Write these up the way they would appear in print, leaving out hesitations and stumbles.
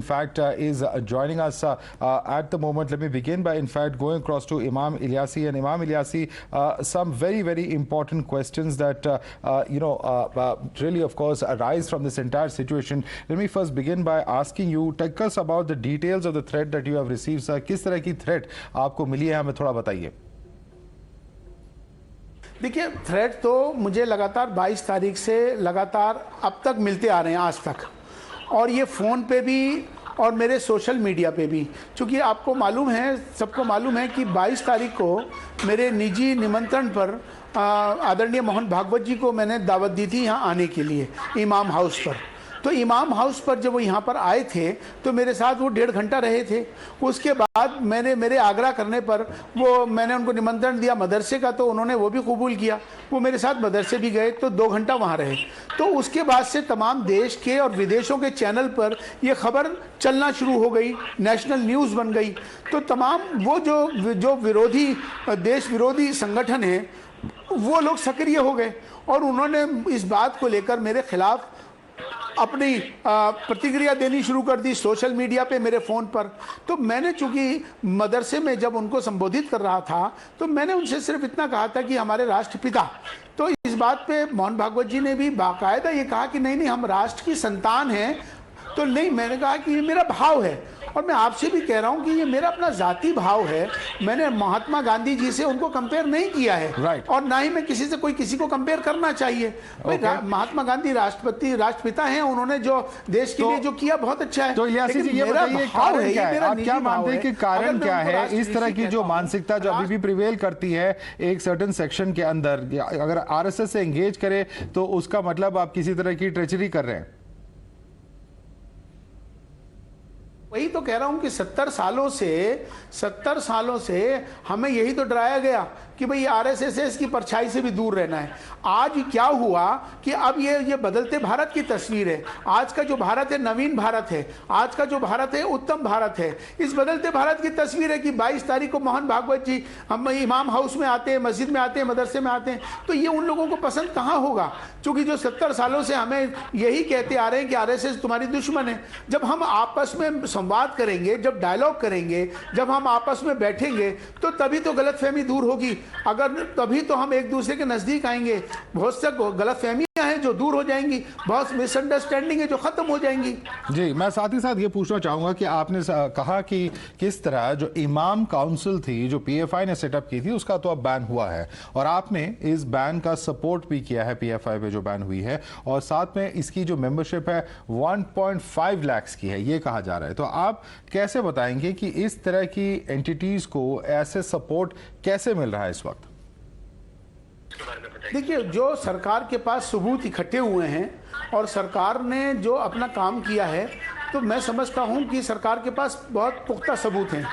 in fact is joining us at the moment. Let me begin by in fact going across to Imam Ilyasi. And Imam Ilyasi, some very important questions that really of course arise from this entire situation. Let me first begin by asking you, tell us about the details of the threat that you have received. Sir, किस तरह की threat आपको मिली है, हमें थोड़ा बताइए। देखिए, threat तो मुझे लगातार 22 तारीख से लगातार अब तक मिलते आ रहे हैं आज तक, और ये फ़ोन पे भी और मेरे सोशल मीडिया पे भी। क्योंकि आपको मालूम है, सबको मालूम है कि 22 तारीख को मेरे निजी निमंत्रण पर आदरणीय मोहन भागवत जी को मैंने दावत दी थी यहाँ आने के लिए इमाम हाउस पर। तो इमाम हाउस पर जब वो यहाँ पर आए थे तो मेरे साथ वो 1.5 घंटा रहे थे। उसके बाद मेरे आग्रह करने पर मैंने उनको निमंत्रण दिया मदरसे का, तो उन्होंने वो भी कबूल किया। वो मेरे साथ मदरसे भी गए, तो 2 घंटा वहाँ रहे। तो उसके बाद से तमाम देश के और विदेशों के चैनल पर ये खबर चलना शुरू हो गई, नेशनल न्यूज़ बन गई। तो तमाम वो जो विरोधी देश विरोधी संगठन हैं वो लोग सक्रिय हो गए और उन्होंने इस बात को लेकर मेरे खिलाफ अपनी प्रतिक्रिया देनी शुरू कर दी सोशल मीडिया पे, मेरे फ़ोन पर। तो मैंने चूंकि मदरसे में जब उनको संबोधित कर रहा था तो मैंने उनसे सिर्फ इतना कहा था कि हमारे राष्ट्रपिता, तो इस बात पे मोहन भागवत जी ने भी बाकायदा ये कहा कि नहीं हम राष्ट्र की संतान हैं। तो नहीं, मैंने कहा कि ये मेरा भाव है और मैं आपसे भी कह रहा हूं कि ये मेरा अपना जाती भाव है। मैंने महात्मा गांधी जी से उनको कंपेयर नहीं किया है और ना ही मैं किसी से किसी को कंपेयर करना चाहिए। महात्मा गांधी राष्ट्रपिता हैं, उन्होंने जो देश के लिए जो किया बहुत अच्छा है। तो इलियासी जी, ये बताइए कारण क्या है? आप क्या मानते हैं कि कारण क्या है इस तरह की जो मानसिकता जो अभी भी प्रिवेल करती है एक सर्टेन सेक्शन के अंदर? अगर आरएसएस से एंगेज करे तो उसका मतलब आप किसी तरह की ट्रेचरी कर रहे हैं। वही तो कह रहा हूं कि 70 सालों से हमें यही तो डराया गया कि भाई आरएसएस की परछाई से भी दूर रहना है। आज क्या हुआ कि अब ये बदलते भारत की तस्वीर है। आज का जो भारत है नवीन भारत है, आज का जो भारत है उत्तम भारत है। इस बदलते भारत की तस्वीर है कि 22 तारीख को मोहन भागवत जी हम इमाम हाउस में आते हैं, मस्जिद में आते हैं, मदरसे में आते हैं, तो ये उन लोगों को पसंद कहाँ होगा? क्योंकि जो 70 सालों से हमें यही कहते आ रहे हैं कि आरएसएस तुम्हारी दुश्मन है। जब हम आपस में संवाद करेंगे, जब डायलॉग करेंगे, जब हम आपस में बैठेंगे तो तभी तो गलतफहमी दूर होगी। अगर तभी तो हम एक दूसरे के नजदीक आएंगे। बहुत से गलतफहमियां हैं जो दूर हो जाएंगी, बहुत मिसअंडरस्टैंडिंग है जो खत्म हो जाएंगी। जी, मैं साथ ही साथ ये पूछना चाहूंगा कि आपने कहा कि किस तरह जो इमाम काउंसिल थी जो पीएफआई ने सेटअप की थी उसका तो अब बैन हुआ है और आपने इस बैन का सपोर्ट भी किया है, पीएफआई पे जो बैन हुई है, और साथ में इसकी जो मेंबरशिप है 1.5 लाख की है ये कहा जा रहा है। तो आप कैसे बताएंगे कि इस तरह की एंटिटीज को ऐसे सपोर्ट कैसे मिल रहा है इस वक्त? देखिए, जो सरकार के पास सबूत इकट्ठे हुए हैं और सरकार ने जो अपना काम किया है, तो मैं समझता हूं कि सरकार के पास बहुत पुख्ता सबूत हैं।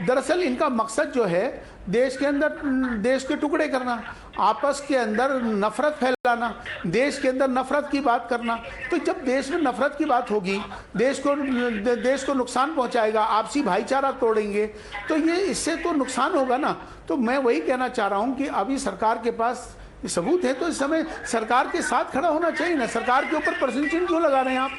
दरअसल इनका मकसद जो है देश के अंदर देश के टुकड़े करना, आपस के अंदर नफरत फैलाना, देश के अंदर नफरत की बात करना। तो जब देश में नफरत की बात होगी, देश को नुकसान पहुंचाएगा, आपसी भाईचारा तोड़ेंगे, तो ये इससे तो नुकसान होगा ना। तो मैं वही कहना चाह रहा हूं कि अभी सरकार के पास सबूत है तो इस समय सरकार के साथ खड़ा होना चाहिए ना। सरकार के ऊपर प्रश्न चिन्ह क्यों लगा रहे हैं आप?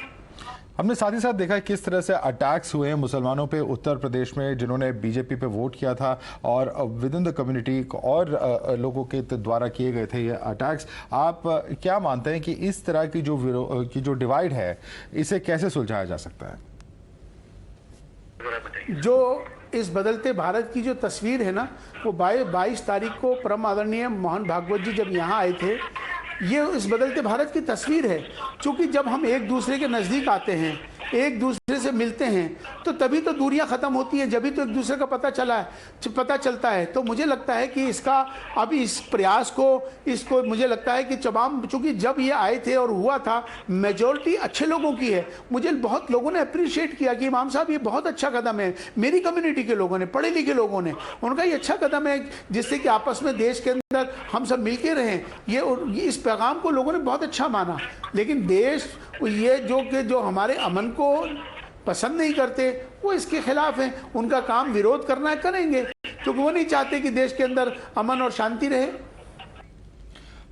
हमने साथ ही साथ देखा किस तरह से अटैक्स हुए हैं मुसलमानों पे उत्तर प्रदेश में जिन्होंने बीजेपी पे वोट किया था, और विद इन द कम्युनिटी और लोगों के द्वारा किए गए थे ये अटैक्स। आप क्या मानते हैं कि इस तरह की जो डिवाइड है इसे कैसे सुलझाया जा सकता है? जो इस बदलते भारत की जो तस्वीर है ना, वो 22 तारीख को परम आदरणीय मोहन भागवत जी जब यहाँ आए थे, ये इस बदलते भारत की तस्वीर है। क्योंकि जब हम एक दूसरे के नज़दीक आते हैं, एक दूसरे से मिलते हैं, तो तभी तो दूरियां ख़त्म होती हैं, जब भी तो एक दूसरे का पता चलता है। तो मुझे लगता है कि इसका अभी इस प्रयास को इसको मुझे लगता है कि तमाम, चूँकि जब ये आए थे और हुआ था, मेजॉरिटी अच्छे लोगों की है। मुझे बहुत लोगों ने अप्रिशिएट किया कि इमाम साहब ये बहुत अच्छा कदम है। मेरी कम्युनिटी के लोगों ने, पढ़े लिखे लोगों ने, उनका ये अच्छा कदम है जिससे कि आपस में देश के अंदर हम सब मिलके रहें। ये इस पैगाम को लोगों ने बहुत अच्छा माना। लेकिन देश ये जो हमारे अमन को पसंद नहीं करते, वो इसके खिलाफ हैं। उनका काम विरोध करना है, करेंगे, क्योंकि वो नहीं चाहते कि देश के अंदर अमन और शांति रहे।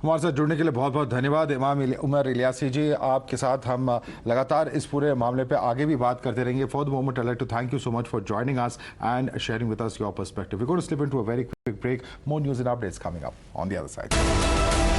हमारे साथ जुड़ने के लिए बहुत बहुत धन्यवाद इमाम उमर इलियासी जी। आपके साथ हम लगातार इस पूरे मामले पे आगे भी बात करते रहेंगे। For the moment I like to thank you so much for joining us and sharing with us your perspective. We going to slip into a very quick break. More news and updates coming up on the other side.